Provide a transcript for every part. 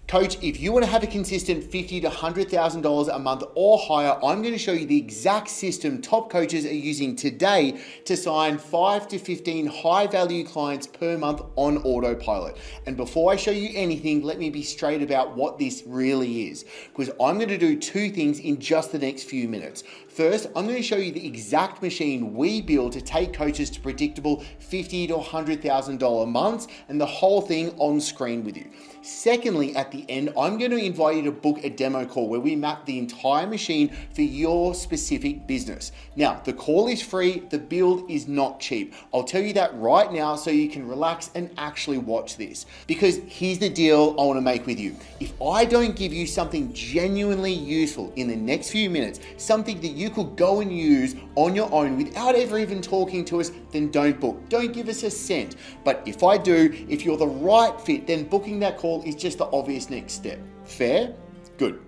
Coach, if you want to have a consistent $50,000 to $100,000 a month or higher, I'm going to show you the exact system top coaches are using today to sign 5 to 15 high value clients per month on autopilot. And before I show you anything, let me be straight about what this really is, because I'm going to do two things in just the next few minutes. First, I'm going to show you the exact machine we build to take coaches to predictable $50,000 to $100,000 months, and the whole thing on screen with you. Secondly, at the end, I'm going to invite you to book a demo call where we map the entire machine for your specific business. Now, the call is free, the build is not cheap. I'll tell you that right now so you can relax and actually watch this. Because here's the deal I want to make with you. If I don't give you something genuinely useful in the next few minutes, something that you could go and use on your own without ever even talking to us, then don't book. Don't give us a cent. But if I do, if you're the right fit, then booking that call is just the obvious next step. Fair? Good.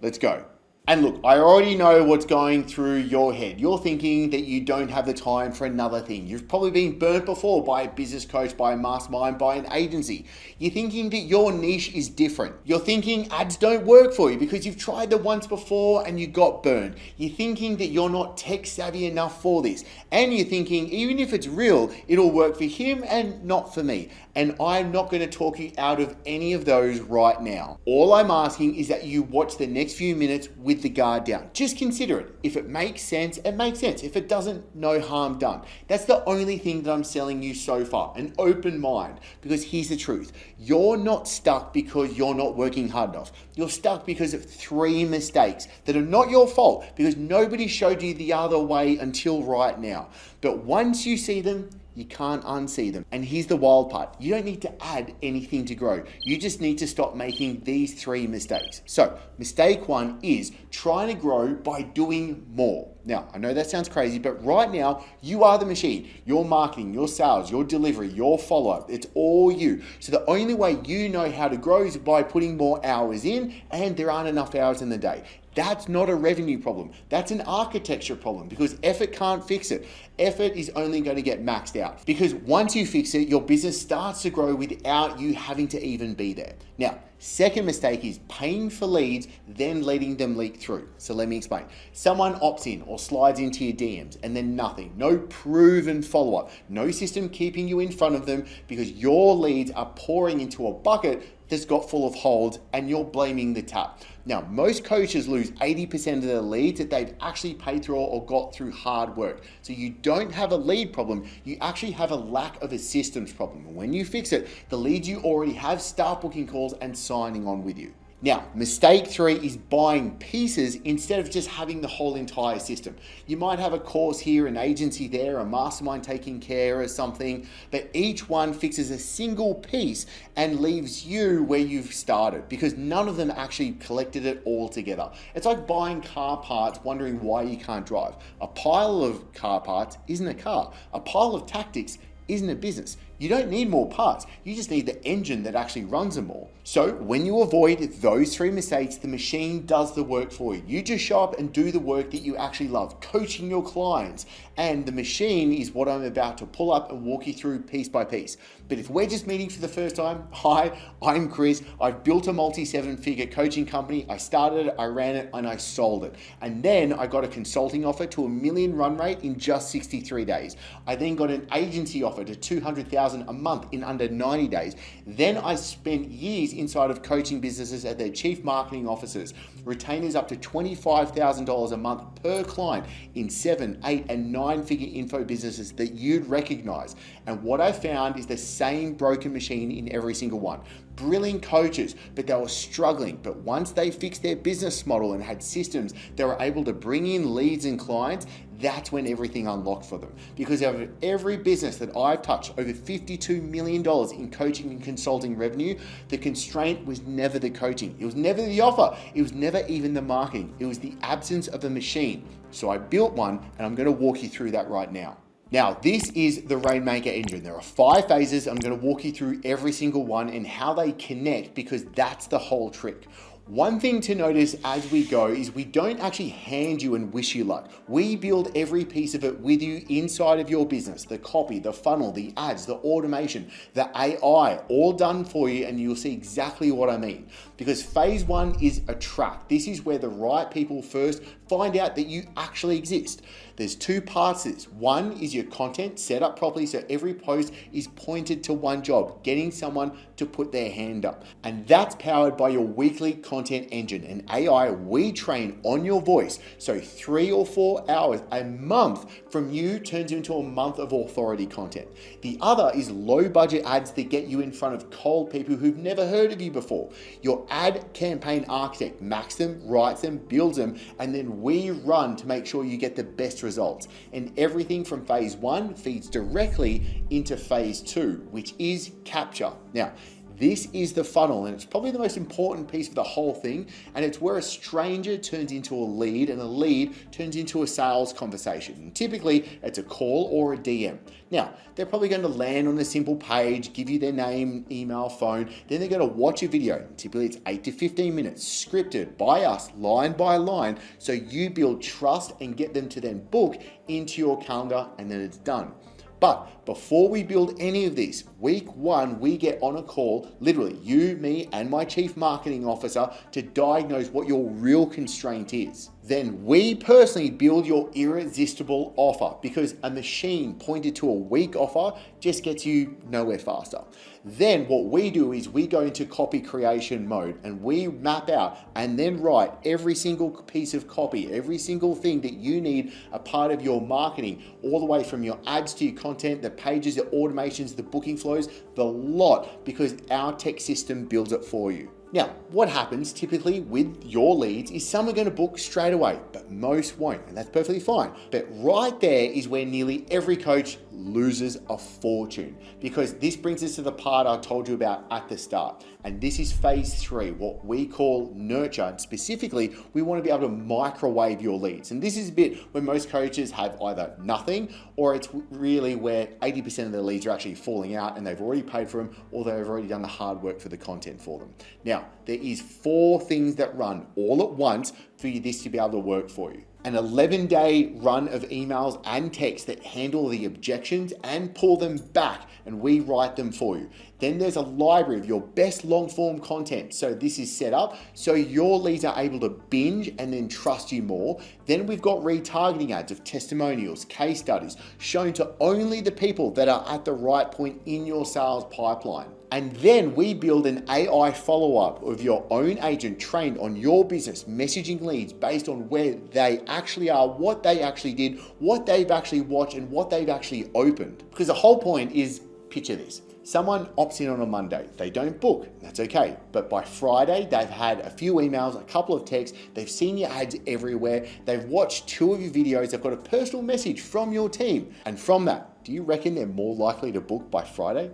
Let's go. And look, I already know what's going through your head. You're thinking that you don't have the time for another thing. You've probably been burnt before by a business coach, by a mastermind, by an agency. You're thinking that your niche is different. You're thinking ads don't work for you because you've tried them once before and you got burned. You're thinking that you're not tech savvy enough for this. And you're thinking, even if it's real, it'll work for him and not for me. And I'm not going to talk you out of any of those right now. All I'm asking is that you watch the next few minutes with the guard down. Just consider it. If it makes sense, it makes sense. If it doesn't, no harm done. That's the only thing that I'm selling you so far, an open mind. Because here's the truth. You're not stuck because you're not working hard enough. You're stuck because of 3 mistakes that are not your fault, because nobody showed you the other way until right now. But once you see them, you can't unsee them. And here's the wild part. You don't need to add anything to grow. You just need to stop making these 3 mistakes. So mistake 1 is trying to grow by doing more. Now, I know that sounds crazy, but right now you are the machine. Your marketing, your sales, your delivery, your follow-up, it's all you. So the only way you know how to grow is by putting more hours in, and there aren't enough hours in the day. That's not a revenue problem. That's an architecture problem, because effort can't fix it. Effort is only going to get maxed out, because once you fix it, your business starts to grow without you having to even be there. Now, second mistake is paying for leads, then letting them leak through. So let me explain. Someone opts in or slides into your DMs and then nothing. No proven follow-up. No system keeping you in front of them, because your leads are pouring into a bucket that's got full of holes and you're blaming the tap. Now, most coaches lose 80% of their leads that they've actually paid through or got through hard work. So you don't have a lead problem, you actually have a lack of a systems problem. And when you fix it, the leads you already have start booking calls and signing on with you. Now, mistake 3 is buying pieces instead of just having the whole entire system. You might have a course here, an agency there, a mastermind taking care of something, but each one fixes a single piece and leaves you where you've started, because none of them actually collected it all together. It's like buying car parts, wondering why you can't drive. A pile of car parts isn't a car. A pile of tactics isn't a business. You don't need more parts. You just need the engine that actually runs them all. So when you avoid those 3 mistakes, the machine does the work for you. You just show up and do the work that you actually love, coaching your clients. And the machine is what I'm about to pull up and walk you through piece by piece. But if we're just meeting for the first time, hi, I'm Chris. I've built a multi-7-figure coaching company. I started it, I ran it, and I sold it. And then I got a consulting offer to $1 million run rate in just 63 days. I then got an agency offer to $200,000 a month in under 90 days. Then I spent years inside of coaching businesses as their chief marketing officers, retainers up to $25,000 a month per client in 7, 8, and 9-figure info businesses that you'd recognize. And what I found is the same broken machine in every single one. Brilliant coaches, but they were struggling. But once they fixed their business model and had systems, they were able to bring in leads and clients. That's when everything unlocked for them. Because out of every business that I've touched, over $52 million in coaching and consulting revenue, the constraint was never the coaching. It was never the offer. It was never even the marketing. It was the absence of a machine. So I built one, and I'm going to walk you through that right now. Now, this is the Rainmaker engine. There are 5 phases. I'm going to walk you through every single one and how they connect, because that's the whole trick. One thing to notice as we go is we don't actually hand you and wish you luck. We build every piece of it with you inside of your business. The copy, the funnel, the ads, the automation, the AI, all done for you, and you'll see exactly what I mean. Because phase one is attract. This is where the right people first find out that you actually exist. There's two parts to this. One is your content set up properly so every post is pointed to one job, getting someone to put their hand up. And that's powered by your weekly content engine, an AI we train on your voice. So 3 or 4 hours a month from you turns into a month of authority content. The other is low budget ads that get you in front of cold people who've never heard of you before. Your ad campaign architect max them, writes them, builds them, and then we run to make sure you get the best results. And everything from phase one feeds directly into phase two, which is capture. Now, this is the funnel, and it's probably the most important piece of the whole thing, and it's where a stranger turns into a lead and a lead turns into a sales conversation. And typically, it's a call or a DM. Now, they're probably going to land on a simple page, give you their name, email, phone, then they're going to watch a video. Typically, it's 8 to 15 minutes, scripted by us, line by line, so you build trust and get them to then book into your calendar, and then it's done. But before we build any of this, week one, we get on a call, literally you, me, and my chief marketing officer to diagnose what your real constraint is. Then we personally build your irresistible offer, because a machine pointed to a weak offer just gets you nowhere faster. Then what we do is we go into copy creation mode and we map out and then write every single piece of copy, every single thing that you need a part of your marketing, all the way from your ads to your content, the pages, the automations, the booking flows, the lot, because our tech system builds it for you. Now, what happens typically with your leads is some are going to book straight away, but most won't, and that's perfectly fine. But right there is where nearly every coach loses a fortune, because this brings us to the part I told you about at the start. And this is phase three, what we call nurture. And specifically, we want to be able to microwave your leads. And this is a bit where most coaches have either nothing, or it's really where 80% of their leads are actually falling out and they've already paid for them, or they've already done the hard work for the content for them. Now, there is 4 things that run all at once for this to be able to work for you. An 11-day run of emails and texts that handle the objections and pull them back, and we write them for you. Then there's a library of your best long-form content. So this is set up so your leads are able to binge and then trust you more. Then we've got retargeting ads of testimonials, case studies, shown to only the people that are at the right point in your sales pipeline. And then we build an AI follow-up of your own agent trained on your business, messaging leads based on where they actually are, what they actually did, what they've actually watched, and what they've actually opened. Because the whole point is, picture this. Someone opts in on a Monday, they don't book, that's okay. But by Friday, they've had a few emails, a couple of texts, they've seen your ads everywhere, they've watched 2 of your videos, they've got a personal message from your team. And from that, do you reckon they're more likely to book by Friday?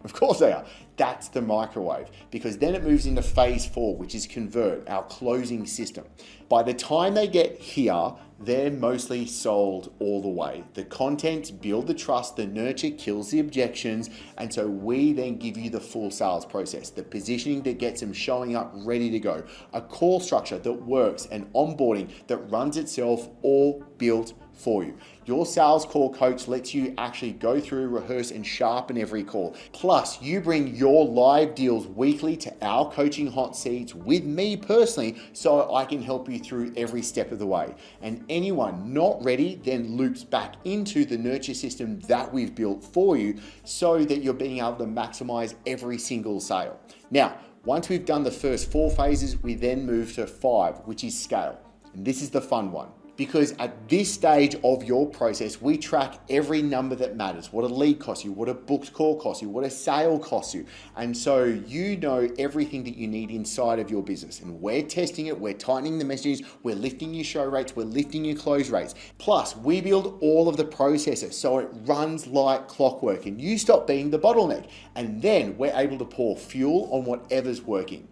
Of course they are. That's the microwave, because then it moves into phase 4, which is convert, our closing system. By the time they get here, they're mostly sold all the way. The content build the trust, the nurture kills the objections, and so we then give you the full sales process, the positioning that gets them showing up ready to go, a call structure that works, and onboarding that runs itself, all built for you. Your sales call coach lets you actually go through, rehearse, and sharpen every call. Plus, you bring your live deals weekly to our coaching hot seats with me personally, so I can help you through every step of the way. And anyone not ready then loops back into the nurture system that we've built for you, so that you're being able to maximize every single sale. Now, once we've done the first 4 phases, we then move to 5, which is scale. And this is the fun one. Because at this stage of your process, we track every number that matters. What a lead costs you, what a booked call costs you, what a sale costs you. And so you know everything that you need inside of your business. And we're testing it, we're tightening the messages, we're lifting your show rates, we're lifting your close rates. Plus, we build all of the processes so it runs like clockwork and you stop being the bottleneck. And then we're able to pour fuel on whatever's working.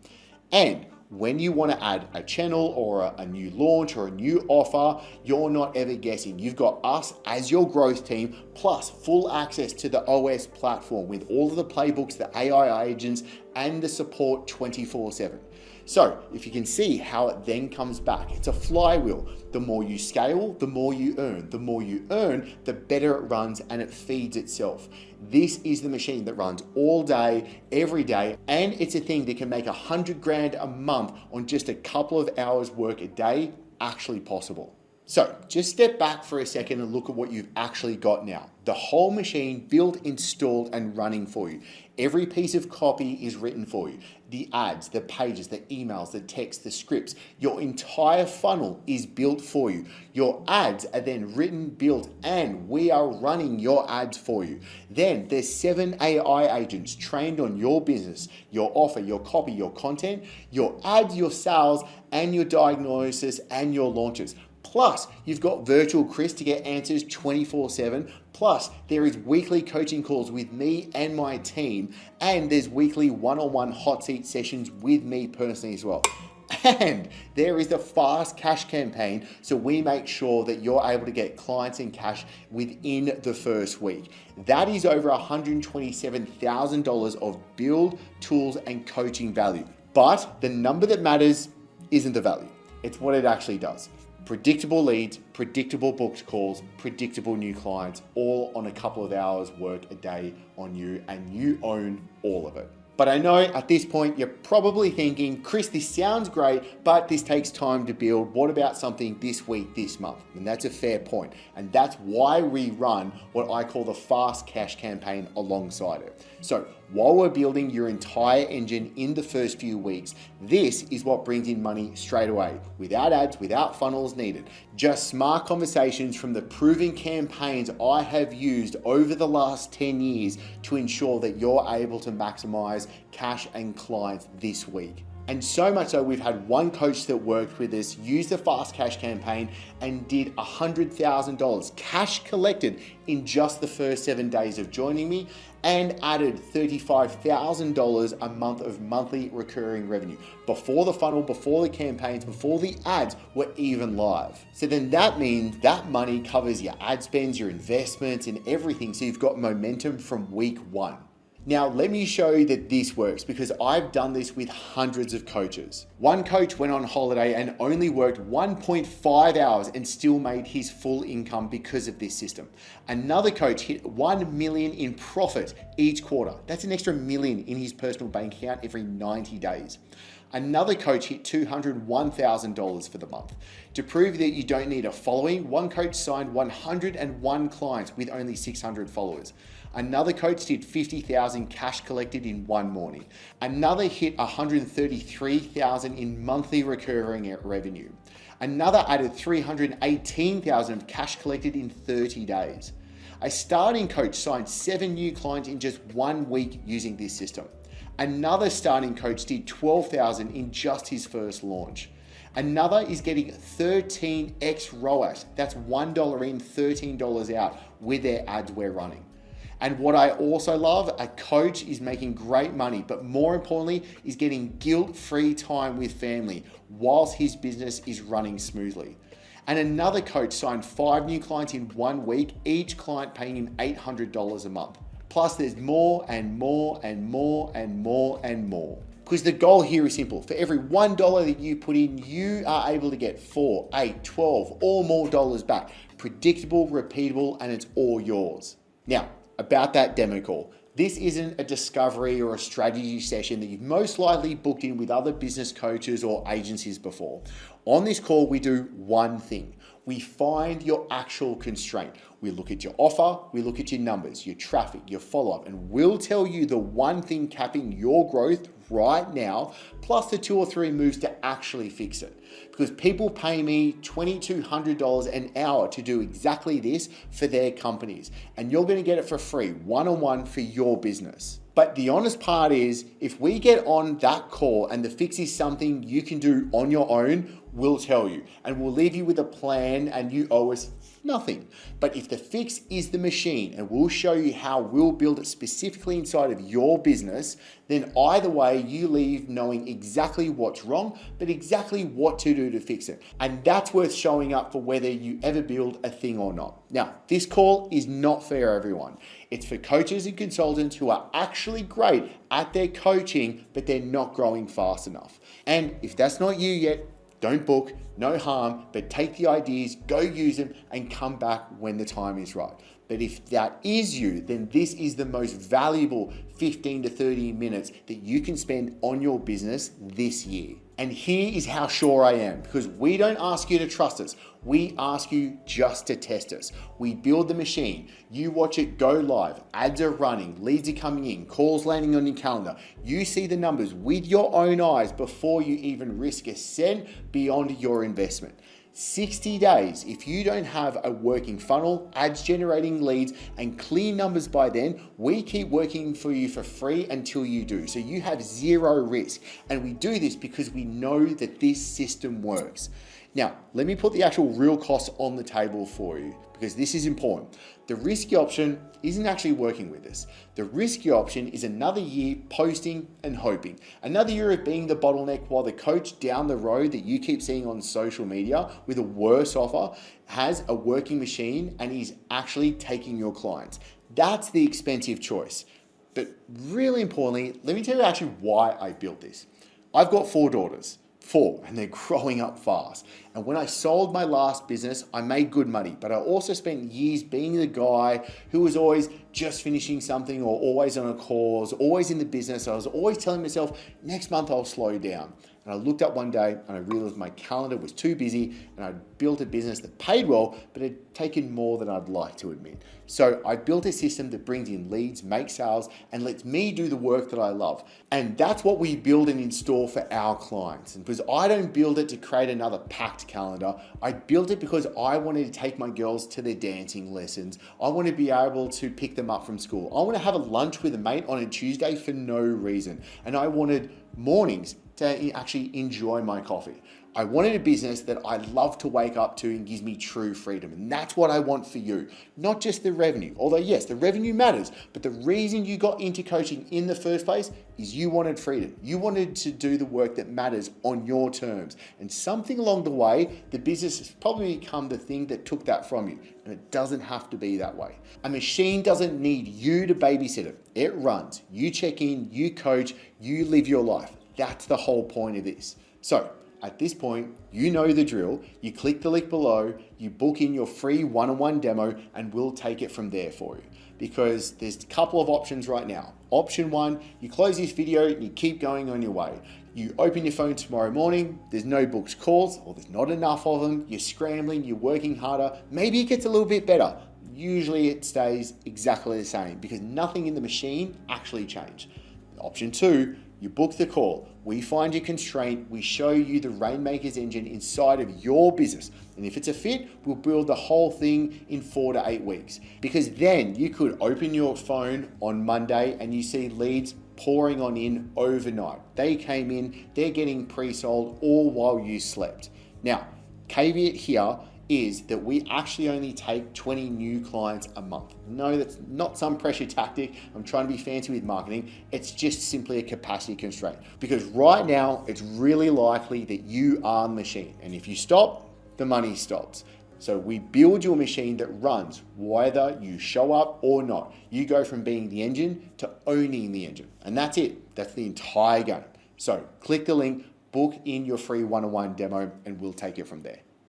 And when you want to add a channel or a new launch or a new offer, you're not ever guessing. You've got us as your growth team, plus full access to the OS platform with all of the playbooks, the AI agents, and the support 24/7. So if you can see how it then comes back, it's a flywheel. The more you scale, the more you earn. The more you earn, the better it runs and it feeds itself. This is the machine that runs all day, every day, and it's a thing that can make 100 grand a month on just a couple of hours work a day actually possible. So just step back for a second and look at what you've actually got now. The whole machine built, installed, and running for you. Every piece of copy is written for you. The ads, the pages, the emails, the text, the scripts, your entire funnel is built for you. Your ads are then written, built, and we are running your ads for you. Then there's 7 AI agents trained on your business, your offer, your copy, your content, your ads, your sales, and your diagnosis and your launches. Plus, you've got virtual Chris to get answers 24/7. Plus, there is weekly coaching calls with me and my team. And there's weekly one-on-one hot seat sessions with me personally as well. And there is the fast cash campaign. So we make sure that you're able to get clients in cash within the first week. That is over $127,000 of build, tools, and coaching value. But the number that matters isn't the value. It's what it actually does. Predictable leads, predictable booked calls, predictable new clients, all on a couple of hours work a day on you, and you own all of it. But I know at this point you're probably thinking, Chris, this sounds great, but this takes time to build. What about something this week, this month? And that's a fair point. And that's why we run what I call the fast cash campaign alongside it. So while we're building your entire engine in the first few weeks, this is what brings in money straight away, without ads, without funnels needed. Just smart conversations from the proven campaigns I have used over the last 10 years to ensure that you're able to maximize cash and clients this week. And so much so, we've had one coach that worked with us use the fast cash campaign and did $100,000 cash collected in just the first 7 days of joining me, and added $35,000 a month of monthly recurring revenue before the funnel, before the campaigns, before the ads were even live. So then that means that money covers your ad spends, your investments, and everything. So you've got momentum from week one. Now, let me show you that this works, because I've done this with hundreds of coaches. One coach went on holiday and only worked 1.5 hours and still made his full income because of this system. Another coach hit 1 million in profit each quarter. That's an extra million in his personal bank account every 90 days. Another coach hit $201,000 for the month. To prove that you don't need a following, one coach signed 101 clients with only 600 followers. Another coach did 50,000 cash collected in one morning. Another hit 133,000 in monthly recurring revenue. Another added 318,000 of cash collected in 30 days. A starting coach signed 7 new clients in just 1 week using this system. Another starting coach did 12,000 in just his first launch. Another is getting 13x ROAS. That's $1 in, $13 out with their ads we're running. And what I also love, a coach is making great money, but more importantly, is getting guilt-free time with family whilst his business is running smoothly. And another coach signed 5 new clients in 1 week, each client paying him $800 a month. Plus there's more and more and more and more and more. Because the goal here is simple. For every $1 that you put in, you are able to get 4, 8, 12 or more dollars back. Predictable, repeatable, and it's all yours. Now, about that demo call. This isn't a discovery or a strategy session that you've most likely booked in with other business coaches or agencies before. On this call, we do one thing. We find your actual constraint. We look at your offer, we look at your numbers, your traffic, your follow-up, and we'll tell you the one thing capping your growth right now, plus the 2 or 3 moves to actually fix it. Because people pay me $2,200 an hour to do exactly this for their companies. And you're gonna get it for free, one-on-one for your business. But the honest part is, if we get on that call and the fix is something you can do on your own, we'll tell you, and we'll leave you with a plan and you owe us nothing. But if the fix is the machine and we'll show you how we'll build it specifically inside of your business, then either way you leave knowing exactly what's wrong, but exactly what to do to fix it. And that's worth showing up for whether you ever build a thing or not. Now, this call is not for everyone. It's for coaches and consultants who are actually great at their coaching, but they're not growing fast enough. And if that's not you yet, don't book, no harm, but take the ideas, go use them, and come back when the time is right. But if that is you, then this is the most valuable 15 to 30 minutes that you can spend on your business this year. And here is how sure I am, because we don't ask you to trust us. We ask you just to test us. We build the machine. You watch it go live. Ads are running. Leads are coming in. Calls landing on your calendar. You see the numbers with your own eyes before you even risk a cent beyond your investment. 60 days, if you don't have a working funnel, ads generating leads, and clear numbers by then, we keep working for you for free until you do. So you have zero risk. And we do this because we know that this system works. Now, let me put the actual real costs on the table for you, because this is important. The risky option isn't actually working with us. The risky option is another year posting and hoping. Another year of being the bottleneck while the coach down the road that you keep seeing on social media with a worse offer has a working machine and is actually taking your clients. That's the expensive choice. But really importantly, let me tell you actually why I built this. I've got 4 daughters. 4, and they're growing up fast. And when I sold my last business, I made good money, but I also spent years being the guy who was always just finishing something or always on a course, always in the business. I was always telling myself, next month I'll slow down. And I looked up one day and I realized my calendar was too busy and I'd built a business that paid well, but had taken more than I'd like to admit. So I built a system that brings in leads, makes sales, and lets me do the work that I love. And that's what we build and install for our clients. And because I don't build it to create another packed calendar, I built it because I wanted to take my girls to their dancing lessons. I want to be able to pick them up from school. I want to have a lunch with a mate on a Tuesday for no reason. And I wanted mornings to actually enjoy my coffee. I wanted a business that I love to wake up to and gives me true freedom. And that's what I want for you. Not just the revenue. Although yes, the revenue matters, but the reason you got into coaching in the first place is you wanted freedom. You wanted to do the work that matters on your terms. And something along the way, the business has probably become the thing that took that from you. And it doesn't have to be that way. A machine doesn't need you to babysit it. It runs. You check in, you coach, you live your life. That's the whole point of this. So at this point, you know the drill. You click the link below, you book in your free one-on-one demo, and we'll take it from there for you. Because there's a couple of options right now. Option 1, you close this video and you keep going on your way. You open your phone tomorrow morning, there's no booked calls, or there's not enough of them, you're scrambling, you're working harder, maybe it gets a little bit better. Usually it stays exactly the same because nothing in the machine actually changed. Option 2, you book the call, we find your constraint, we show you the Rainmakers engine inside of your business. And if it's a fit, we'll build the whole thing in 4 to 8 weeks. Because then you could open your phone on Monday and you see leads pouring on in overnight. They came in, they're getting pre-sold all while you slept. Now, caveat here is that we actually only take 20 new clients a month. No, that's not some pressure tactic. I'm trying to be fancy with marketing. It's just simply a capacity constraint. Because right now, it's really likely that you are the machine. And if you stop, the money stops. So we build your machine that runs whether you show up or not. You go from being the engine to owning the engine. And that's it. That's the entire game. So click the link, book in your free one-on-one demo, and we'll take it from there.